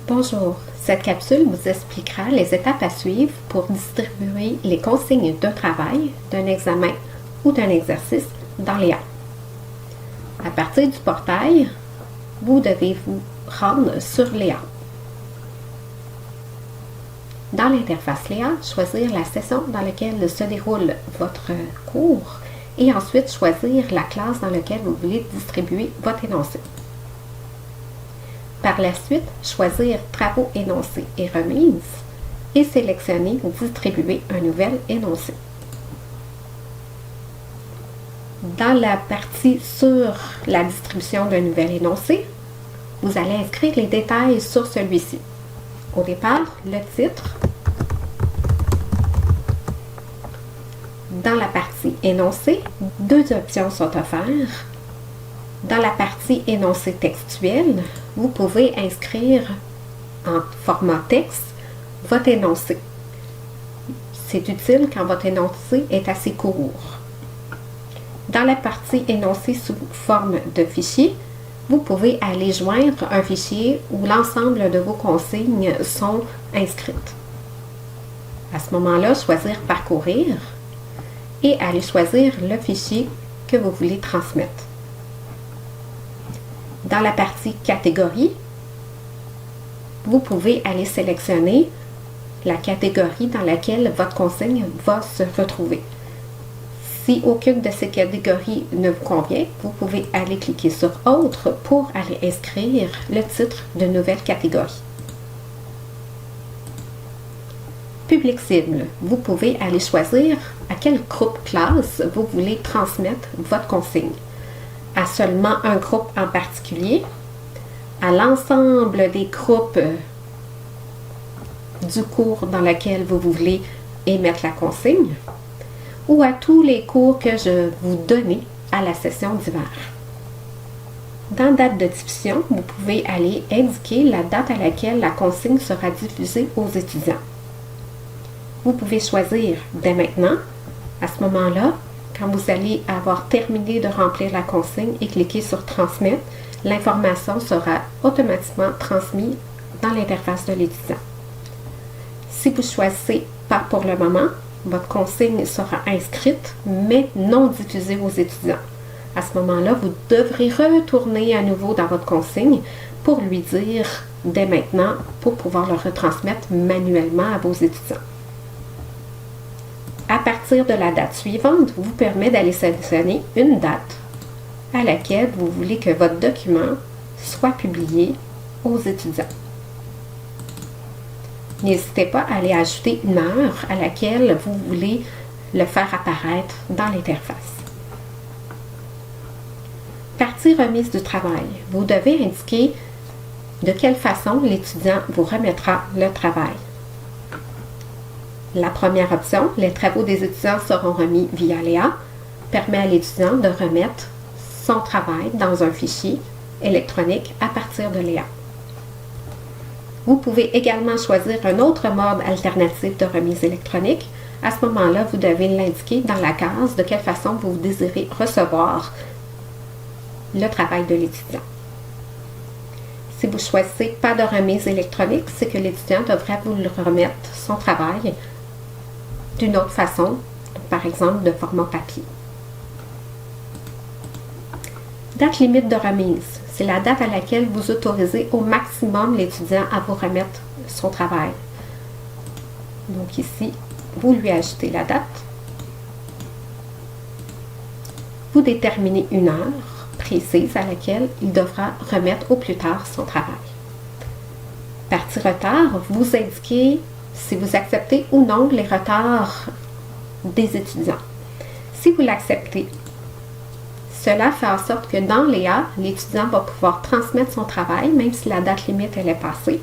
Bonjour, cette capsule vous expliquera les étapes à suivre pour distribuer les consignes d'un travail, d'un examen ou d'un exercice dans Léa. À partir du portail, vous devez vous rendre sur Léa. Dans l'interface Léa, choisir la session dans laquelle se déroule votre cours et ensuite choisir la classe dans laquelle vous voulez distribuer votre énoncé. Par la suite, choisir Travaux, énoncés et remises et sélectionner Distribuer un nouvel énoncé. Dans la partie sur la distribution d'un nouvel énoncé, vous allez inscrire les détails sur celui-ci. Au départ, le titre. Dans la partie énoncé, deux options sont offertes. Dans la partie énoncé textuel, vous pouvez inscrire en format texte votre énoncé. C'est utile quand votre énoncé est assez court. Dans la partie énoncé sous forme de fichier, vous pouvez aller joindre un fichier où l'ensemble de vos consignes sont inscrites. À ce moment-là, choisir Parcourir et aller choisir le fichier que vous voulez transmettre. Dans la partie catégorie, vous pouvez aller sélectionner la catégorie dans laquelle votre consigne va se retrouver. Si aucune de ces catégories ne vous convient, vous pouvez aller cliquer sur Autre pour aller inscrire le titre de nouvelle catégorie. Public cible, vous pouvez aller choisir à quel groupe classe vous voulez transmettre votre consigne. À seulement un groupe en particulier, à l'ensemble des groupes du cours dans lequel vous voulez émettre la consigne, ou à tous les cours que je vous donnais à la session d'hiver. Dans Date de diffusion, vous pouvez aller indiquer la date à laquelle la consigne sera diffusée aux étudiants. Vous pouvez choisir dès maintenant, à ce moment-là, quand vous allez avoir terminé de remplir la consigne et cliquer sur Transmettre, l'information sera automatiquement transmise dans l'interface de l'étudiant. Si vous choisissez Pas pour le moment, votre consigne sera inscrite, mais non diffusée aux étudiants. À ce moment-là, vous devrez retourner à nouveau dans votre consigne pour lui dire dès maintenant pour pouvoir le retransmettre manuellement à vos étudiants. À partir de la date suivante, vous permet d'aller sélectionner une date à laquelle vous voulez que votre document soit publié aux étudiants. N'hésitez pas à aller ajouter une heure à laquelle vous voulez le faire apparaître dans l'interface. Partie remise du travail. Vous devez indiquer de quelle façon l'étudiant vous remettra le travail. La première option, les travaux des étudiants seront remis via Léa, permet à l'étudiant de remettre son travail dans un fichier électronique à partir de Léa. Vous pouvez également choisir un autre mode alternatif de remise électronique. À ce moment-là, vous devez l'indiquer dans la case de quelle façon vous désirez recevoir le travail de l'étudiant. Si vous choisissez pas de remise électronique, c'est que l'étudiant devrait vous le remettre son travail d'une autre façon, par exemple de format papier. Date limite de remise. C'est la date à laquelle vous autorisez au maximum l'étudiant à vous remettre son travail. Donc ici, vous lui ajoutez la date. Vous déterminez une heure précise à laquelle il devra remettre au plus tard son travail. Partie retard, vous indiquez si vous acceptez ou non les retards des étudiants. Si vous l'acceptez, cela fait en sorte que dans Léa, l'étudiant va pouvoir transmettre son travail, même si la date limite elle est passée.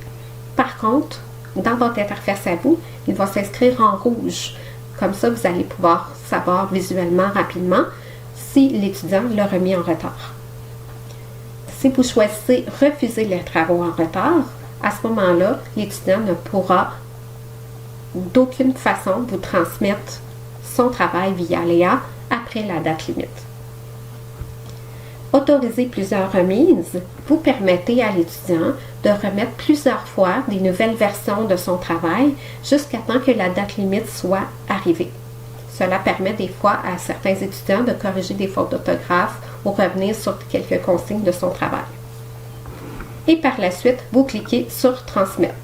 Par contre, dans votre interface à vous, il va s'inscrire en rouge. Comme ça, vous allez pouvoir savoir visuellement rapidement si l'étudiant l'a remis en retard. Si vous choisissez refuser les travaux en retard, à ce moment-là, l'étudiant ne pourra d'aucune façon vous transmettre son travail via Léa après la date limite. Autoriser plusieurs remises, vous permettez à l'étudiant de remettre plusieurs fois des nouvelles versions de son travail jusqu'à temps que la date limite soit arrivée. Cela permet des fois à certains étudiants de corriger des fautes d'orthographe ou revenir sur quelques consignes de son travail. Et par la suite, vous cliquez sur « Transmettre ».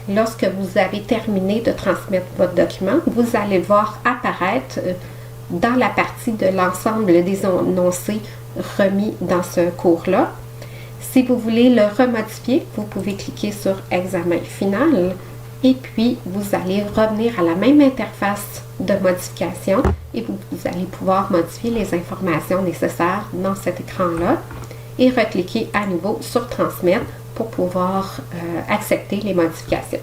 Lorsque vous avez terminé de transmettre votre document, vous allez voir apparaître dans la partie de l'ensemble des énoncés remis dans ce cours-là. Si vous voulez le remodifier, vous pouvez cliquer sur « Examen final » et puis vous allez revenir à la même interface de modification et vous allez pouvoir modifier les informations nécessaires dans cet écran-là et recliquer à nouveau sur « Transmettre » pour pouvoir accepter les modifications.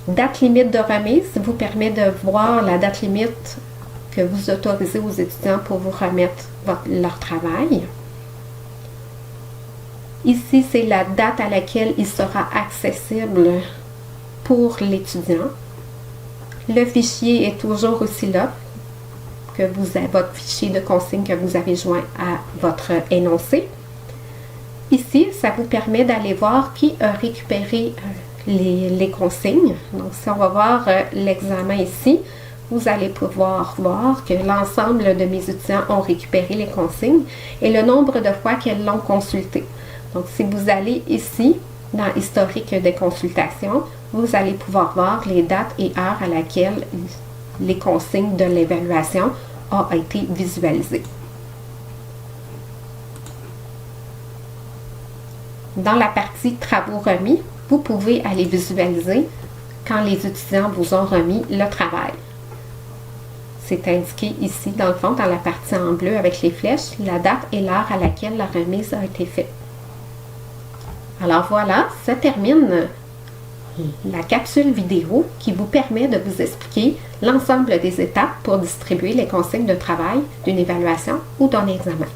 Date limite de remise vous permet de voir la date limite que vous autorisez aux étudiants pour vous remettre leur travail. Ici, c'est la date à laquelle il sera accessible pour l'étudiant. Le fichier est toujours aussi là, que vous avez votre fichier de consignes que vous avez joint à votre énoncé. Ici, ça vous permet d'aller voir qui a récupéré les consignes. Donc, si on va voir l'examen ici, vous allez pouvoir voir que l'ensemble de mes étudiants ont récupéré les consignes et le nombre de fois qu'elles l'ont consulté. Donc, si vous allez ici, dans Historique des consultations, vous allez pouvoir voir les dates et heures à laquelle les consignes de l'évaluation ont été visualisées. Dans la partie Travaux remis, vous pouvez aller visualiser quand les étudiants vous ont remis le travail. C'est indiqué ici, dans le fond, dans la partie en bleu avec les flèches, la date et l'heure à laquelle la remise a été faite. Alors voilà, ça termine la capsule vidéo qui vous permet de vous expliquer l'ensemble des étapes pour distribuer les consignes de travail d'une évaluation ou d'un examen.